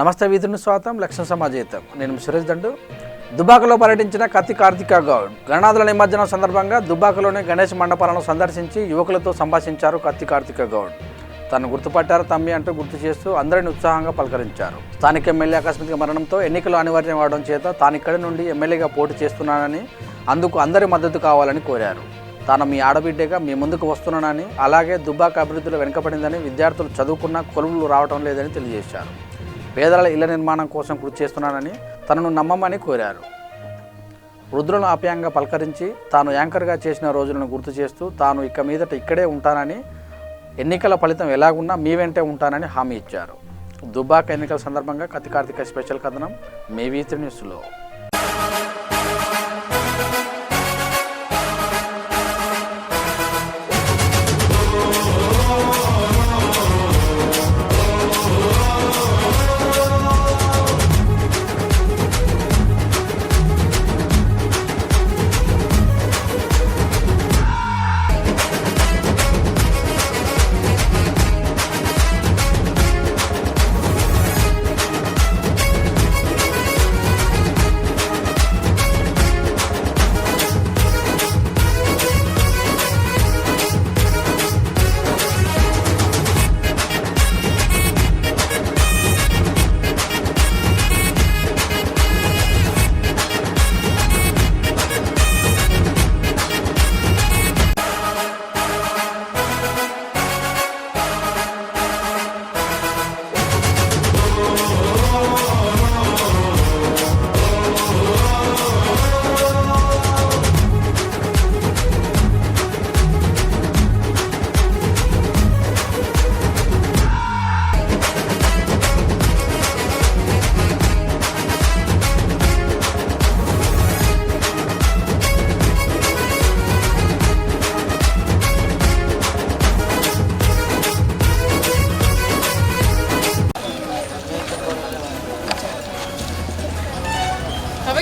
నమస్తే వీధుని స్వాగతం లక్ష్మణ సమాజేతం. నేను సురేష్ దండు. దుబ్బాకలో పర్యటించిన కత్తి కార్తిక గౌడ్ గణనాథుల నిమజ్జనం సందర్భంగా దుబ్బాకలోని గణేష్ మండపాలను సందర్శించి యువకులతో సంభాషించారు కత్తి కార్తిక గౌడ్. తను గుర్తుపట్టారు తమ్మి అంటూ గుర్తు చేస్తూ అందరిని ఉత్సాహంగా పలకరించారు. స్థానిక ఎమ్మెల్యే ఆకస్మిక మరణంతో ఎన్నికలు అనివార్యం అవడం చేత తాను ఇక్కడి నుండి ఎమ్మెల్యేగా పోటీ చేస్తున్నానని, అందుకు అందరి మద్దతు కావాలని కోరారు. తాను మీ ఆడబిడ్డగా మీ ముందుకు వస్తున్నానని, అలాగే దుబ్బాక అభివృద్ధిలో వెనుకబడిందని, విద్యార్థులు చదువుకున్న కొలువులు రావడం లేదని తెలియజేశారు. పేదల ఇళ్ల నిర్మాణం కోసం కృషి చేస్తున్నానని తనను నమ్మమని కోరారు. వృద్ధులను ఆప్యాయంగా పలకరించి తాను యాంకర్గా చేసిన రోజులను గుర్తు చేస్తూ తాను ఇక మీదట ఇక్కడే ఉంటానని, ఎన్నికల ఫలితం ఎలాగున్నా మీ వెంటే ఉంటానని హామీ ఇచ్చారు. దుబ్బాక ఎన్నికల సందర్భంగా కత్తి కార్తిక స్పెషల్ కథనం మీ వీధి న్యూస్లో.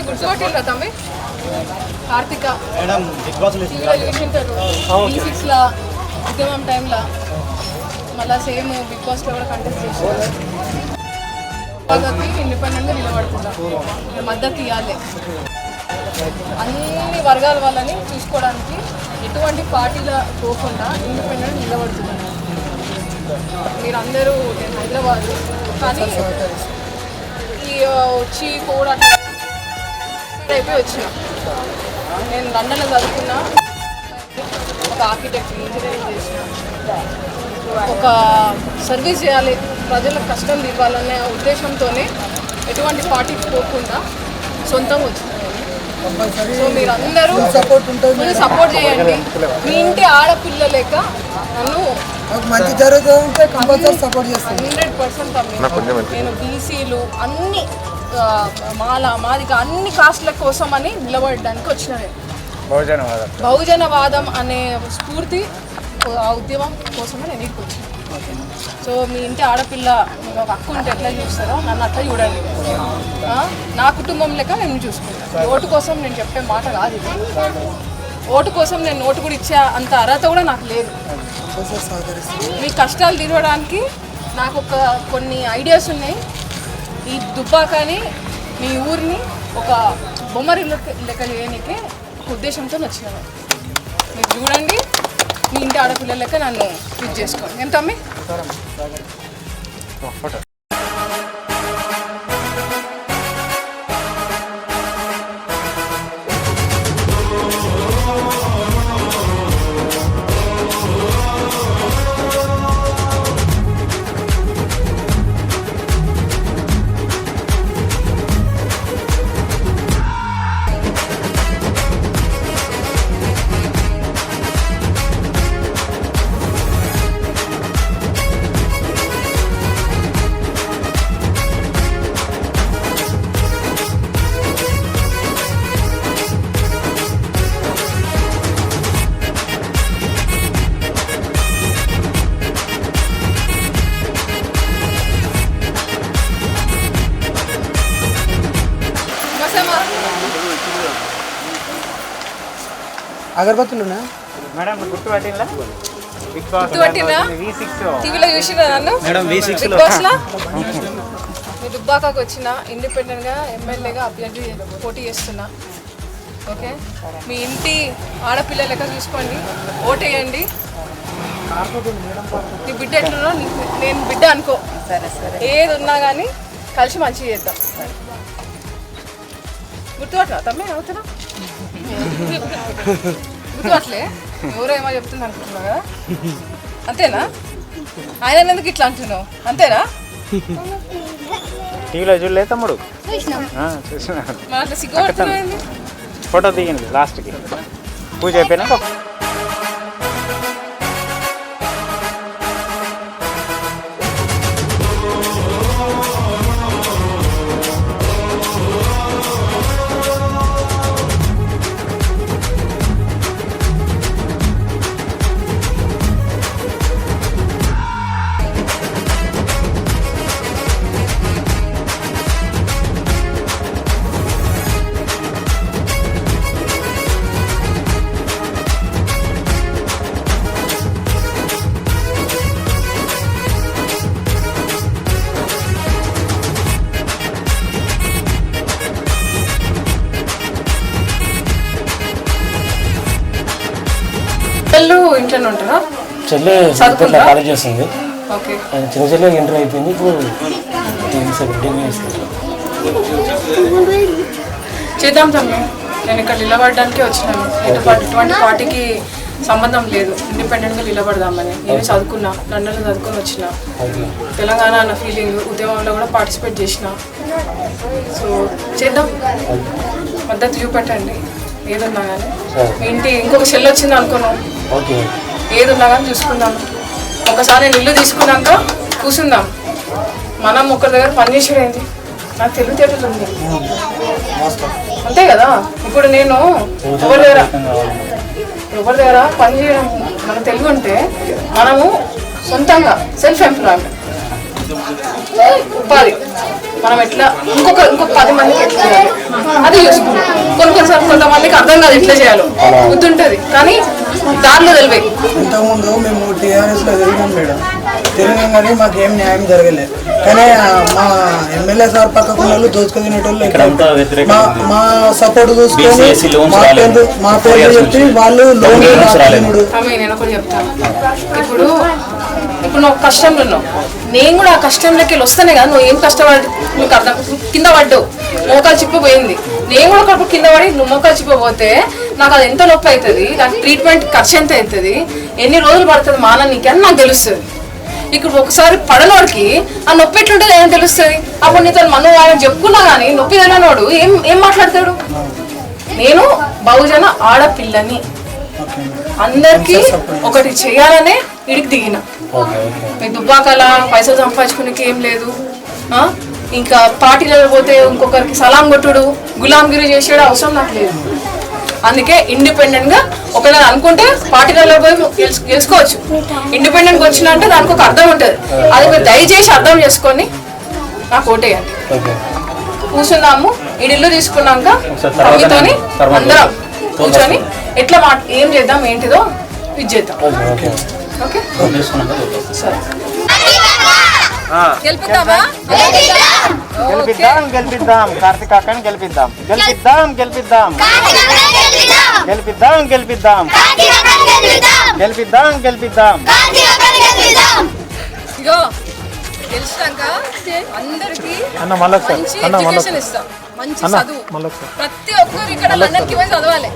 గుర్తుపట్టిండ్రా తమ్మి? కార్తిక చూసింటారు ఉద్యమం టైంలో, మళ్ళీ సేమ్ బిగ్ బాస్లో కూడా కంటెస్ట్ చేశారు. వాళ్ళకి ఇండిపెండెంట్గా నిలబడుతున్నారు, మద్దతు ఇవ్వాలి. అన్ని వర్గాల వాళ్ళని చూసుకోవడానికి ఎటువంటి పార్టీల పోకుండా ఇండిపెండెంట్ నిలబడుతున్నారు. మీరందరూ హైదరాబాద్ కానీ ఈ వచ్చి కూడా అయిపోయి వచ్చిన. నేను లండన్లో చదువుకున్నా, ఒక ఆర్కిటెక్ట్ ఇంజనీరింగ్ చేసిన. ఒక సర్వీస్ చేయాలి, ప్రజలకు కష్టం ఇవ్వాలనే ఉద్దేశంతోనే ఎటువంటి పార్టీకి పోకుండా సొంతం వచ్చింది. సో మీరందరూ ఫుల్ సపోర్ట్ చేయండి. మీ ఇంటి ఆడపిల్ల లేక నన్ను 100% నేను బీసీలు అన్ని మాదిగా అన్ని కాస్ట్ల కోసం అని నిలబడడానికి వచ్చిన. బహుజనవాదం అనే స్ఫూర్తి ఆ ఉద్యమం కోసమే నేను ఇక్కడికి వచ్చిన. సో మీ ఇంటి ఆడపిల్ల ఒక హక్కు ఉంటే ఎట్లా చూస్తారో నన్ను అట్లా చూడండి. నా కుటుంబం లెక్క నేను చూసుకుంటాను. ఓటు కోసం నేను చెప్పే మాట కాదు ఇది. ఓటు కోసం నేను ఓటు కూడా ఇచ్చే అంత అర్హత కూడా నాకు లేదు. మీ కష్టాలు తీరడానికి నాకు కొన్ని ఐడియాస్ ఉన్నాయి. ఈ దుబ్బాకని మీ ఊరిని ఒక బొమ్మరిల్లు లెక్క చేయడానికి ఉద్దేశంతో వచ్చినాను. మీరు చూడండి, మీ ఇంటి ఆడపిల్ల లెక్క నన్ను యూజ్ చేసుకోండి. ఏం తమ్మి? అగరబత్తులు మేడం గుర్తుపట్టిందా? టీవీలో చూసినా నన్ను? మేడం V6 లో మీ దుబ్బాకకు వచ్చిన ఇండిపెండెంట్గా ఎమ్మెల్యేగా అభ్యర్థి పోటీ చేస్తున్నా. ఓకే, మీ ఇంటి ఆడపిల్ల లెక్క చూసుకోండి, ఓటేయండి. నీ బిడ్డ ఎట్లున్నా నేను బిడ్డ అనుకో, ఏది ఉన్నా కానీ కలిసి మంచిగా చేద్దాం. గుర్తుపట్లా తమ్మే అవుతున్నా గుర్తుపట్లే, ఎవరో ఏమో చెప్తుంది అనుకుంటున్నావు కదా, అంతేనా? ఆయన ఎందుకు ఇట్లా అంటున్నావు, అంతేనా? టీవీలో చూడలేదు తమ్ముడు? చూసిన. మరి అట్లా సిగ్గుపడుతున్నాయండి. ఫోటో దిగింది లాస్ట్కి పూజ అయిపోయినాక. ఇంట్లోనే ఉంటారా? చెల్లి చదువుకుంటా? కాలేజ్ చేస్తుంది. ఓకే, చిన్న చెల్లి ఇంటర్ అయిపోయింది. ఇప్పుడు చేద్దాం తమ్మి. నేను ఇక్కడ నిలబడడానికి వచ్చినాను. ఎటువంటి పార్టీకి సంబంధం లేదు, ఇండిపెండెంట్గా నిలబడదామని. నేను చదువుకున్నా, లండన్లో చదువుకొని వచ్చిన. తెలంగాణ అన్న ఫీలింగ్, ఉద్యమంలో కూడా పార్టిసిపేట్ చేసిన. సో చేద్దాం, మద్దతు చూపెట్టండి ఏదున్నా కానీ. మీ ఇంటి ఇంకొక సెల్ వచ్చింది అనుకోను, ఏదున్నా కానీ చూసుకుందాం. ఒకసారి నేను ఇల్లు తీసుకున్నాక కూర్చుందాం. మనం ఒకరి దగ్గర పనిచేసేది ఏంటి, నాకు తెలివితేటలు ఉంది అంతే కదా. ఇప్పుడు నేను ఎవరి దగ్గర పని చేయడం మనకు తెలివి ఉంటే మనము సొంతంగా సెల్ఫ్ ఎంప్లాయ్మెంట్ ఉపాధి మనం ఎట్లా ఇంకొక 10 మందికి ఎట్లా చేయాలి అది చూసుకుంటాం. కొన్నిసార్లు కొంతమందికి అర్థం కాదు ఎట్లా చేయాలో, బుద్ధి ఉంటుంది కానీ దారిలో తెలివే. ఇంతకుముందు మేము టీఆర్ఎస్లో తిరిగాం మేడం, తిరిగాం కానీ మాకేం న్యాయం జరగలేదు. కానీ మా ఎమ్మెల్యే సార్ పక్కకు వాళ్ళు దోచుకు తినేటోళ్ళు మా సపోర్ట్ చూసుకొని మా పేరు చెప్పి వాళ్ళు లోన్. నేను ఒకటి చెప్తాను, ఇప్పుడు నువ్వు కష్టంలో ఉన్నావు, నేను కూడా ఆ కష్టంలోకి వెళ్ళి వస్తానే కదా. నువ్వు ఏం కష్టపడి నీకు అర్థం, కింద పడ్డావు, మోకాలు చిప్పిపోయింది. నేను కూడా ఒకప్పుడు కింద పడి నువ్వు మోకాలు చిప్పిపోతే నాకు అది ఎంత నొప్పి అవుతుంది, దానికి ట్రీట్మెంట్ ఖర్చు ఎంత అవుతుంది, ఎన్ని రోజులు పడుతుంది మాననికి అని నాకు తెలుస్తుంది. ఇప్పుడు ఒకసారి పడనోడికి ఆ నొప్పి ఎట్లుంటుంది ఏమని తెలుస్తుంది. అప్పుడు నీతో మనం ఆయన చెప్పుకున్నా కానీ నొప్పి తెలియనోడు ఏం మాట్లాడతాడు. నేను బహుజన ఆడపిల్లని, అందరికీ ఒకటి చేయాలనే ఇడికి దిగిన. మీ దుబ్బాకల పైసలు సంపాదించుకునేకి ఏం లేదు. ఇంకా పార్టీలలో పోతే ఇంకొకరికి సలాం కొట్టుడు, గులాంగిరి చేసేడు అవసరం నాకు లేదు. అందుకే ఇండిపెండెంట్గా ఒకవేళ అనుకుంటే పార్టీలలో పోయి గెలుచుకోవచ్చు. ఇండిపెండెంట్గా వచ్చినా అంటే దానికి ఒక అర్థం ఉంటుంది. అది మీరు దయచేసి అర్థం చేసుకొని నాకు ఓటేయండి. కూర్చున్నాము, ఈ ఇల్లు తీసుకున్నాక తమ్మితోని అందరం కూర్చొని ఎట్లా ఏం చేద్దాం ఏంటిదో ఇది చేద్దాం. ఓకే సరే, గెలిపిద్దామా? గెలిపిద్దాం కార్తీక్ అక్కని గెలిపిద్దాం. ఇగో గెలిచినాక అందరికి మంచి ఎడ్యుకేషన్ ఇస్తాం, మంచి చదువు. ప్రతి ఒక్కరు ఇక్కడ లండన్కి పోయి చదవాలి.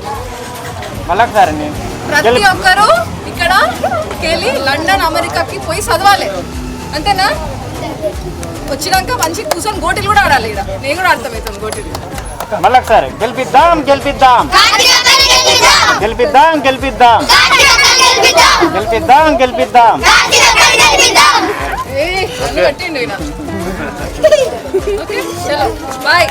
ప్రతి ఒక్కరు ఇక్కడ వెళ్ళి లండన్ అమెరికాకి పోయి చదవాలి, అంతేనా? వచ్చినాక మంచి కూర్చొని గోటీలు కూడా ఆడాలి. ఇక్కడ నేను కూడా ఆడతాం అవుతాం గోటీలు. మళ్ళొకసారి గెలిపిద్దాం. కట్టిండు ఈయన. ఓకే చలో బాయ్.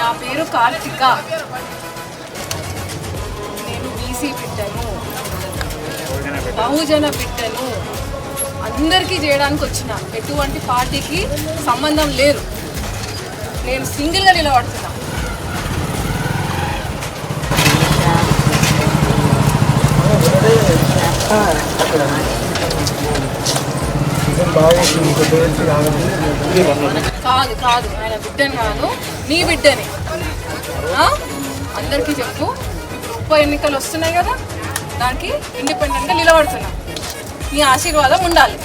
నా పేరు కార్తిక. నేను బీసీ బిడ్డను, బహుజన బిడ్డను. అందరికీ చేయడానికి వచ్చిన, ఎటువంటి పార్టీకి సంబంధం లేదు. నేను సింగిల్గా నిలబడుతున్నా. కాదు కాదు, ఆయన బిడ్డని కాదు, నీ బిడ్డని. అందరికీ చెప్పు, ఉప ఎన్నికలు వస్తున్నాయి కదా, దానికి ఇండిపెండెంట్గా నిలబడుతున్నా. నీ ఆశీర్వాదం ఉండాలి,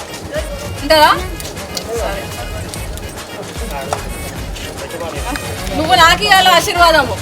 ఉంటుందా? సరే, నువ్వు నాకు ఇవ్వాలి ఆశీర్వాదము.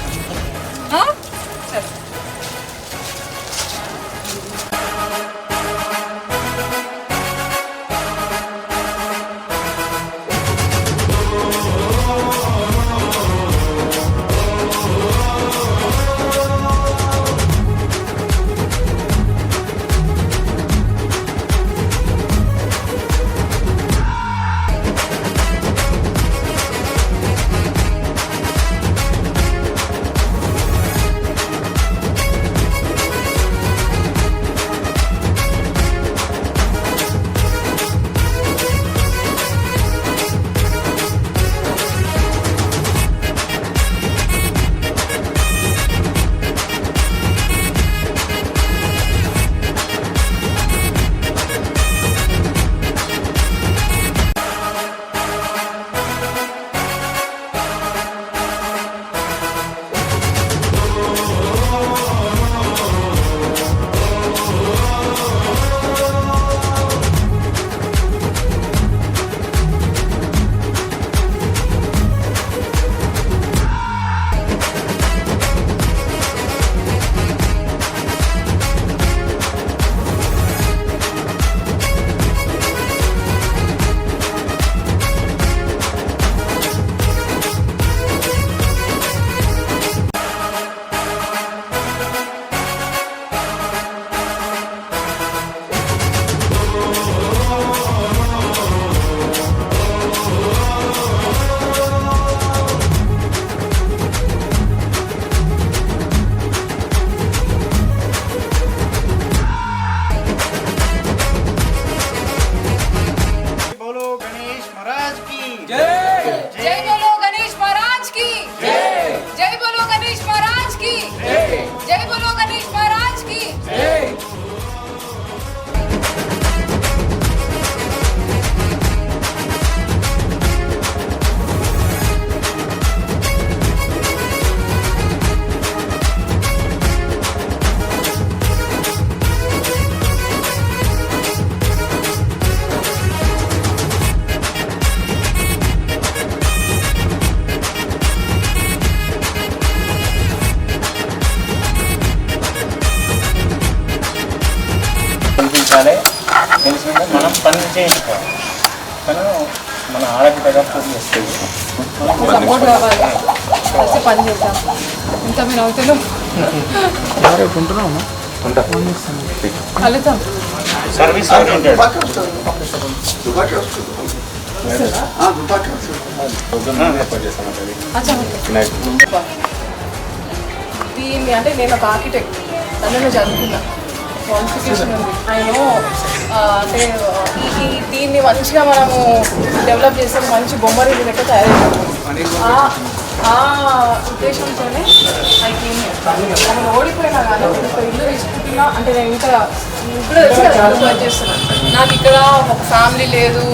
సరే. తెలిసిందే మనం పని చేయించుకోవాలి. తను మన ఆడబిడ్డగా పూర్తి చేస్తుంది. సపోర్ట్ కావాలి, కలిసి పని చేద్దాం. ఇంకా మీరు అవుతాను కలుద్దాం. Service oriented. దీన్ని అంటే నేను ఒక ఆర్కిటెక్ట్, నన్ను చదువుకున్నా, క్వాలిఫికేషన్ ఉంది. ఆయన అంటే దీన్ని మంచిగా మనము డెవలప్ చేస్తే మంచి బొమ్మరీలు లెక్క తయారవుతాము. ఆ ఉద్దేశంతోనే నేను ఓడిపోయినా కానీ ఒక ఇల్లు తీసుకుంటున్నా అంటే నేను ఇంకా కూడా తెలుసు కదా వర్క్ చేస్తున్నాను. నాకు ఇక్కడ ఒక ఫ్యామిలీ లేదు,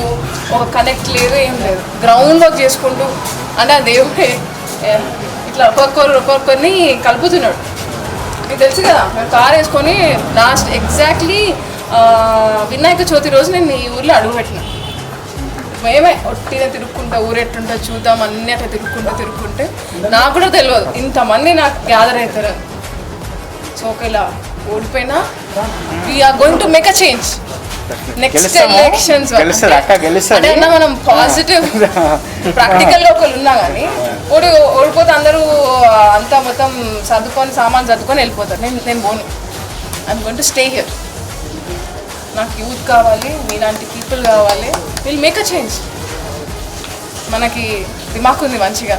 ఒక కనెక్ట్ లేదు, ఏం లేదు. గ్రౌండ్ వర్క్ చేసుకుంటూ అంటే ఆ దేవుడే ఇట్లా ఒక్కొక్కరిని కలుపుతున్నాడు. మీకు తెలుసు కదా, మేము కార్ వేసుకొని లాస్ట్ ఎగ్జాక్ట్లీ వినాయక చవితి రోజు నేను ఈ ఊర్లో అడుగుపెట్టినా. మేమే ఒట్టిగా తిరుక్కుంటా, ఊరెట్టుంటా చూద్దాం అన్నీ అట్లా తిరుక్కుంటే నాకు కూడా తెలియదు ఇంతమంది నాకు గ్యాదర్ అవుతారు. సో ఒకవేళ ఓడిపోయినా we're going to make a change. Next elections అంటే మనం పాజిటివ్ ప్రాక్టికల్గా ఒకళ్ళు ఉన్నా కానీ ఓడిపోతే అందరూ అంతా మొత్తం సామాన్ సర్దుకొని వెళ్ళిపోతారు. నేను పోను. I'm going to stay here. నాకు యూత్ కావాలి, మీలాంటి పీపుల్ కావాలి. Will make a change. మనకి దిమాగ్ ఉంది మంచిగా.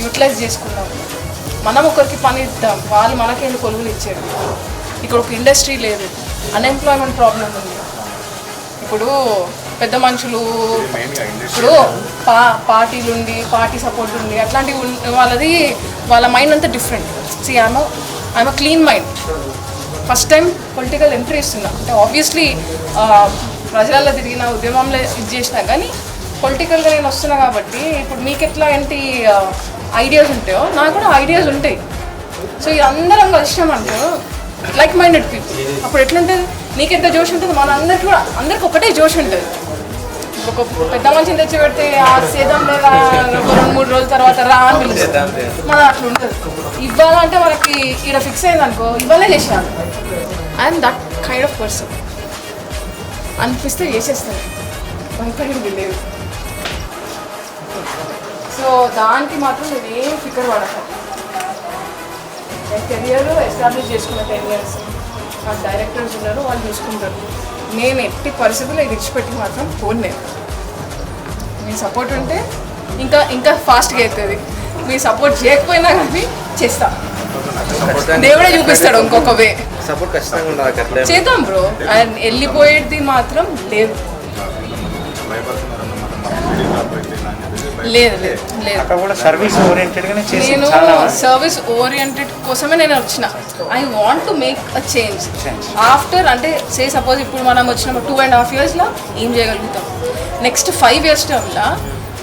యూటిలైజ్ చేసుకుందాం, మనం ఒకరికి పని ఇద్దాం, వాళ్ళు మనకేంటి కొలువులు ఇచ్చారు. ఇక్కడ ఒక ఇండస్ట్రీ లేదు, అన్ఎంప్లాయ్మెంట్ ప్రాబ్లం ఉంది. ఇప్పుడు పెద్ద మనుషులు ఇప్పుడు పార్టీలు ఉండి పార్టీ సపోర్ట్ ఉంది అట్లాంటివి వాళ్ళది వాళ్ళ మైండ్ అంతా different. I'm clean mind. First time political entry ఇస్తున్నా అంటే ఆబ్వియస్లీ ప్రజలలో తిరిగిన ఉద్యమంలో ఇది చేసినా కానీ పొలిటికల్గా నేను వస్తున్నా కాబట్టి ఇప్పుడు మీకు ఎట్లా ఏంటి ఐడియాస్ ఉంటాయో నాకు కూడా ఐడియాస్ ఉంటాయి. సో ఇది అందరం కలిసినామంటే లైక్ మైండెడ్ పీపుల్ అప్పుడు ఎట్లుంటుంది, నీకెంత జోష్ ఉంటుంది, మన అందరికి కూడా అందరికి ఒకటే జోష్ ఉంటుంది. ఒక పెద్ద మనిషిని తెచ్చి పెడితే సేద్దాం లేదా 2-3 రోజుల తర్వాత రా అని పిలుస్తాం, మన అట్లా ఉంటుంది. ఇవ్వాలంటే మనకి ఇక్కడ ఫిక్స్ అయింది అనుకో ఇవ్వాలే చేసాను. I'm that kind of person. అనిపిస్తే చేసేస్తాను, భయపడేది లేదు. సో దానికి మాత్రం నేను ఏం ఫికర్ పడతాను. నేను కెరియర్ ఎస్టాబ్లిష్ చేసుకున్న 10 years. నాకు డైరెక్టర్స్ ఉన్నారు, వాళ్ళు చూసుకుంటారు. నేను ఎట్టి పరిస్థితుల్లో ఇది ఇచ్చిపెట్టి మాత్రం ఫోన్ లేదు. మీ సపోర్ట్ ఉంటే ఇంకా ఇంకా ఫాస్ట్గా అవుతుంది. మీ సపోర్ట్ చేయకపోయినా కానీ చేస్తా, దేవుడే చూపిస్తాడు ఇంకొక వే. సపోర్ట్ ఖచ్చితంగా ఉండాలి. చేద్దాం బ్రో, అండ్ వెళ్ళిపోయేది మాత్రం లేదు. లేదు లేదు లేదు, అక్కడ కూడా సర్వీస్ ఓరియంటెడ్గానే చేసి నేను చాలా సర్వీస్ ఓరియంటెడ్ కోసమే నేను వచ్చిన. I want to make a change after. అంటే సే సపోజ్ ఇప్పుడు మనం వచ్చిన 2.5 yearsలో ఏం చేయగలుగుతాం, నెక్స్ట్ 5 years టర్మ్లో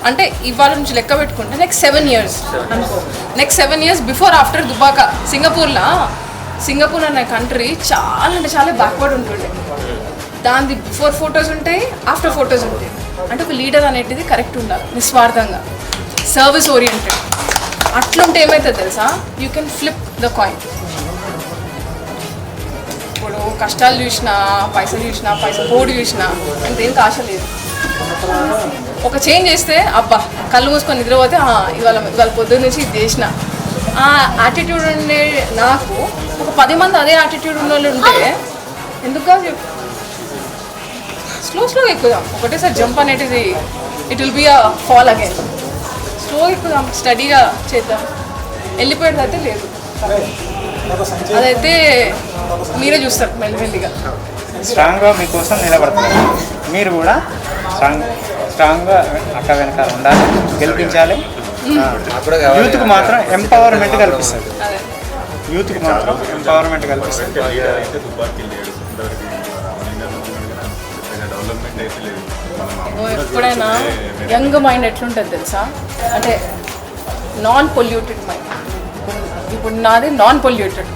అంటే ఇవాళ నుంచి లెక్క పెట్టుకుంటే నెక్స్ట్ 7 years అనుకో. Next 7 years before after Dubaka Singapore అనే కంట్రీ చాలా అంటే చాలా బ్యాక్వర్డ్ ఉంటుండే. దాని బిఫోర్ ఫొటోస్ ఉంటాయి, ఆఫ్టర్ ఫొటోస్ ఉంటాయి. అంటే ఒక లీడర్ అనేటిది కరెక్ట్ ఉండాలి, నిస్వార్థంగా సర్వీస్ ఓరియంటెడ్. అట్లుంటే ఏమవుతుంది తెలుసా, you can flip the coin. ఇప్పుడు కష్టాలు చూసినా పైసలు పోడు చూసినా అంతేం ఆశ లేదు. ఒక చేంజ్ చేస్తే అబ్బా కళ్ళు మూసుకొని నిద్రపోతే ఇవాళ పొద్దున్న నుంచి ఇది చేసిన ఆ యాటిట్యూడ్ ఉండే నాకు ఒక 10 మంది అదే యాటిట్యూడ్ ఉన్న వాళ్ళు ఉంటే ఎందుకు కాదు చెప్పు. స్లోగా ఎక్కుదాం, ఒకటేసారి జంప్ అనేది it will be a fall again. Slow ఎక్కుదాం, స్టడీగా చేద్దాం. వెళ్ళిపోయేది అయితే లేదు, అదైతే మీరే చూస్తారు మెల్లిమెల్లిగా. స్ట్రాంగ్గా మీకోసం నిలబడతారు. మీరు కూడా స్ట్రాంగ్గా అక్క వెనకాల ఉండాలి, గెలిపించాలి. యూత్కి మాత్రం ఎంపవర్మెంట్ కల్పిస్తుంది. అదే యూత్కి మాత్రం ఎంపవర్మెంట్ కల్పిస్తుంది. ఎప్పుడైనా యంగ్ మైండ్ ఎట్లుంటుంది తెలుసా, అంటే నాన్ పొల్యూటెడ్ మైండ్. ఇప్పుడు నాది నాన్ పొల్యూటెడ్.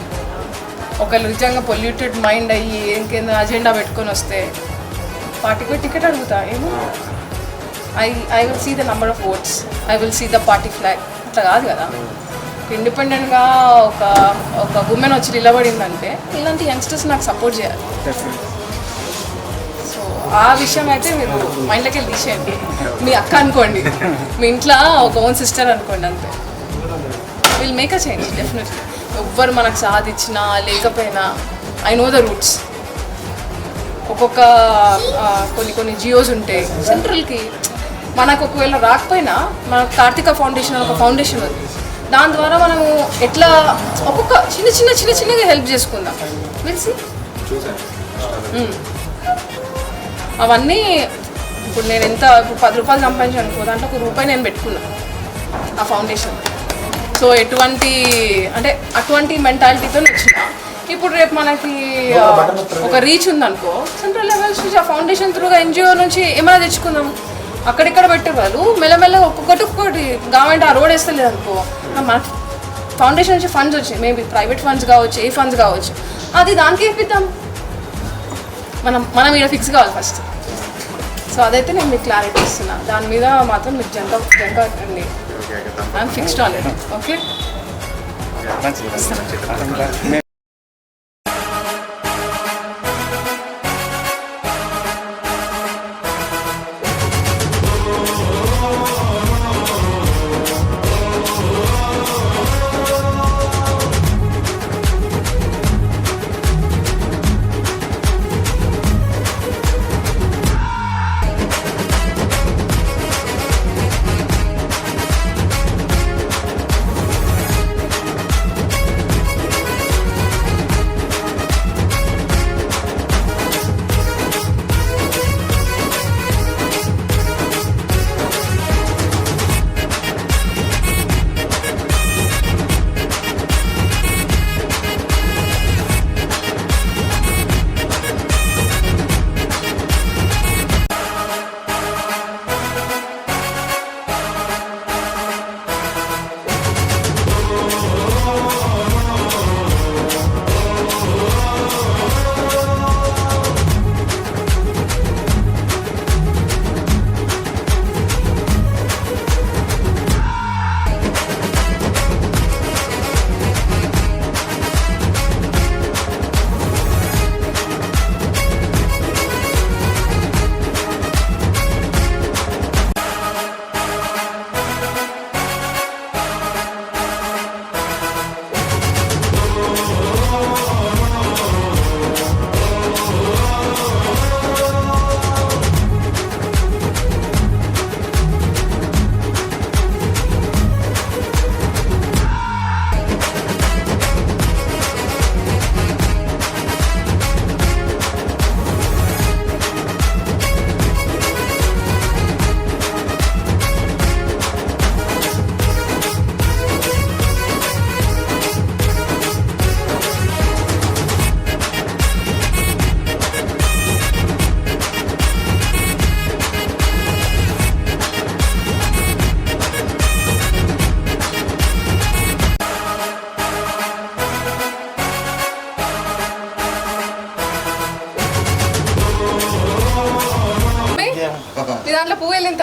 ఒకళ్ళు నిజంగా పొల్యూటెడ్ మైండ్ అయ్యి ఇంకేందో అజెండా పెట్టుకొని వస్తే పార్టీకి టికెట్ అడుగుతా ఏమో. I will see the number of votes, I will see the party flag. అట్లా కాదు కదా, ఇండిపెండెంట్గా ఒక ఉమెన్ వచ్చి నిలబడిందంటే ఇలాంటి యంగ్స్టర్స్ నాకు సపోర్ట్ చేయాలి. సో ఆ విషయం అయితే మీరు మైండ్లోకి వెళ్ళి తీసేయండి. మీ అక్క అనుకోండి, మీ ఇంట్లో ఒక ఓన్ సిస్టర్ అనుకోండి, అంతే. Will make a change definitely. ఎవ్వరు మనకు సాధించినా లేకపోయినా ఐ నో ద రూట్స్. ఒక్కొక్క కొన్ని జియోస్ ఉంటాయి సెంట్రల్కి. మనకు ఒకవేళ రాకపోయినా మన కార్తిక ఫౌండేషన్ ఒక ఫౌండేషన్ ఉంది, దాని ద్వారా మనము ఎట్లా ఒక్కొక్క చిన్నగా హెల్ప్ చేసుకుందాం. తెలిసి అవన్నీ ఇప్పుడు నేను ఇప్పుడు 10 రూపాయలు సంపాదించాను అనుకో, దాంట్లో ₹1 నేను పెట్టుకున్నా ఆ ఫౌండేషన్. సో అటువంటి మెంటాలిటీతో వచ్చిన. ఇప్పుడు రేపు మనకి ఒక రీచ్ ఉందనుకో, సెంట్రల్ లెవెల్స్ నుంచి ఆ ఫౌండేషన్ త్రూగా ఎన్జిఓ నుంచి ఏమైనా తెచ్చుకుందాం. అక్కడిక్కడ పెట్టే వాళ్ళు మెల్లమెల్లగా ఒక్కొక్కటి గవర్నమెంట్ ఆ రోడ్ వేస్తలేదు అనుకో, మన ఫౌండేషన్ నుంచి ఫండ్స్ వచ్చాయి, మేబీ ప్రైవేట్ ఫండ్స్ కావచ్చు, ఏ ఫండ్స్ కావచ్చు, అది దానికి వేపిద్దాం. మనం ఇక్కడ ఫిక్స్ కావాలి ఫస్ట్. సో అదైతే నేను మీకు క్లారిటీ ఇస్తున్నా. దాని మీద మాత్రం మీకు జంక అండి. I'm fixed on it. Okay.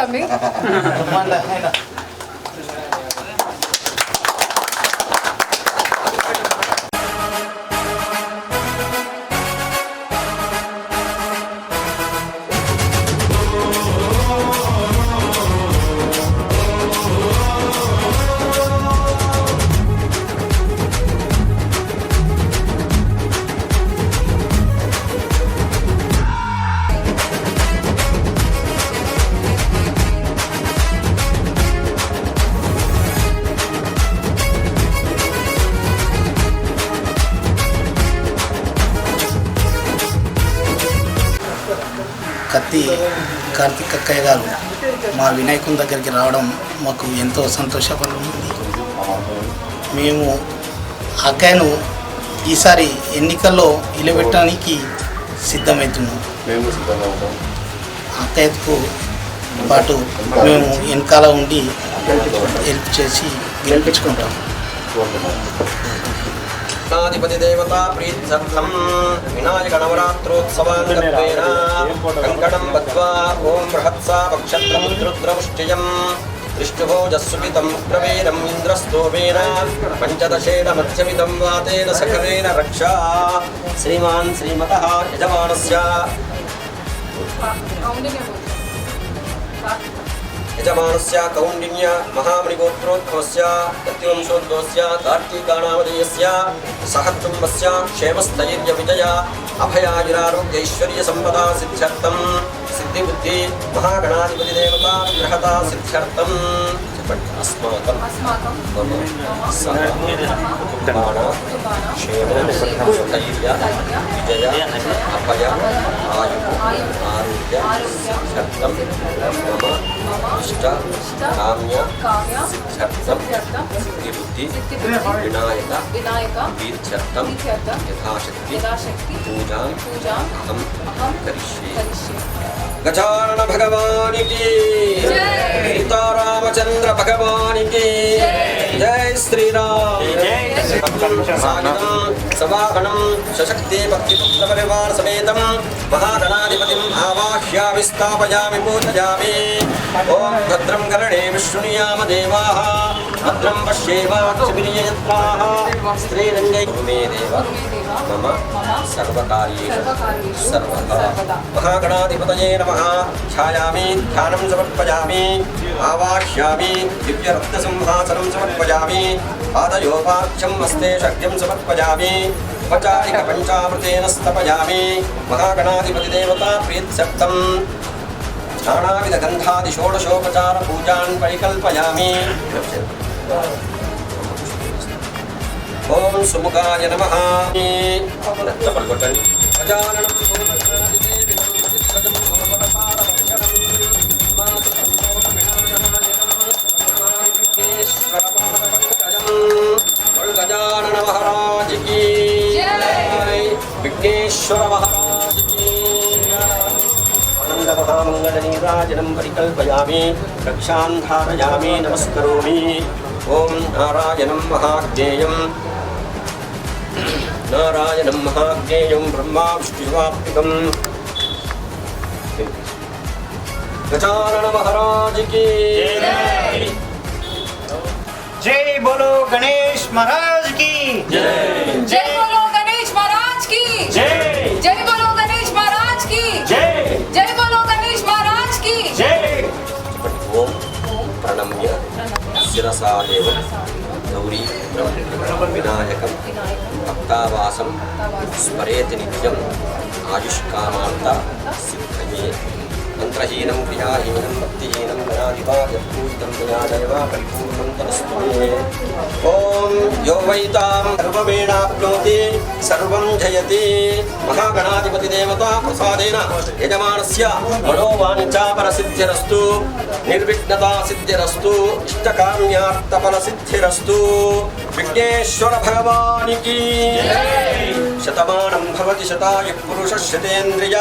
Coming. కత్తి కార్తిక్ అక్కయ్య గారు మా వినాయకుని దగ్గరికి రావడం మాకు ఎంతో సంతోషకరంగా ఉంది. మేము అక్కయ్యను ఈసారి ఎన్నికల్లో నిలబెట్టడానికి సిద్ధమవుతున్నాం. అక్కయ్యకు పాటు మేము వెనకాల ఉండి హెల్ప్ చేసి గెలిపించుకుంటాం. గణాధిపతి దేవతా ప్రీత్యర్థం వినాయక నవరాత్రోత్సవాంగత్వేన కంకణం బద్ధ్వా ఓం బృహత్సా పక్షత్రం రుద్రముష్టియం విష్ణుభోజస్సుపితం ప్రవీరం ఇంద్రస్తోమేన పంచదశేన మధ్యమిదం వాతేన సఖవేన రక్షా శ్రీమాన్ శ్రీమతః యజమానస్య యజమానస్య కౌండిన్య మహామణిగోత్రోద్భవస్య దత్తివంశోద్భవస్య కార్తీకానామధేయస్య సహకుటుంబస్య క్షేమస్థైర్య విజయ అభయాయురారోగ్యైశ్వర్య సంపదా సిద్ధ్యర్థం సిద్ధిబుద్ధి మహాగణాధిపతి దేవతా విగ్రహత సిద్ధ్యర్థం చెప్పండి. అస్మాకం సహ కుటుంబాన క్షేమ స్థైర్య విజయ అభయ ఆయు ఆరోగ్య సిద్ధ్యర్థం మమ ఇష్ట కామ్య సిద్ధ్యర్థం సిద్ధిబుద్ధి వినాయక ప్రీత్యర్థం యథాశక్తి పూజాం అహం కరిష్యే. గజానన భగవానికి సీతారామచంద్ర భగవానికి జై శ్రీరామ్. సవాహనం సశక్తి భక్తిపుత్ర పరివార సమేతం మహాగణాధిపతిం ఆవాహ్యామి స్థాపయామి పూజయామి. ఓం భద్రం కర్ణే విష్ణుయామ దేవాః భద్రం పశ్యేమాక్షభిర్యజత్రాః స్త్రీరంగై మే దేవ మమ సర్వకార్యేషు సర్వదా. మహాగణాధిపతయే నమః. ఛాయామి ధ్యానం సమర్పయామి ఆవాహ్యామి దివ్యరత్నసింహాసనం సమర్పయామి పాదయోపాఖ్యం హస్తే శక్యం సమర్పయామి ఉపచారిక పంచామృతేన స్థపయామి. మహాగణాధిపతి దేవతా ప్రీత్యర్థం నానావిధ గంధాది షోడశోపచార పూజాన్ పరికల్పయామి. ఓం సుముఖాయ నమః. గజాననం గజానన మహారాజ్ కీ జై. విఘ్నేశ్వర మహారాజ్ కీ ఆనంద మహామంగళ నీరాజనం పరికల్పయామి రక్షాన్ ధారయామి నమస్కరోమి. ఓం నారాయణం మహాజ్ఞేయం నారాయణం మహాజ్ఞేయం బ్రహ్మా విష్ణువాత్మికం. గజానన మహారాజ్ కీ జై. జై బోలో గణేష్ మహారాజ్ కి జై. జై బోలో గణేష్ మహారాజ్ కి జై. జై బోలో గణేష్ మహారాజ్ కి జై. జై బోలో గణేష్ మహారాజ్ కి జై. ఓం ప్రణమ్య శిరసా దేవం గౌరీ వినాయకం భక్తావాసం స్మరేతి నిత్యం ఆయుష్కామార్థ సిద్ధయే. మంత్రహీనం క్రియాహీనం భక్తిహీనం గణాధిపా యత్పూజితం గణాదేవ పరిపూర్ణం తదస్తు మే. ఓం యో వైతాం సర్వమేణాప్నోతి సర్వం జయతి. మహాగణాధిపతి దేవతా ప్రసాదేన యజమానస్య మనోవాంఛా పరసిద్ధిరస్తు నిర్విఘ్నతా సిద్ధిరస్తు ఇష్టకామ్యార్థఫల సిద్ధిరస్తు. విఘ్నేశ్వర భగవానికి శతమానం భవతి శతాయు పురుష శతేంద్రియ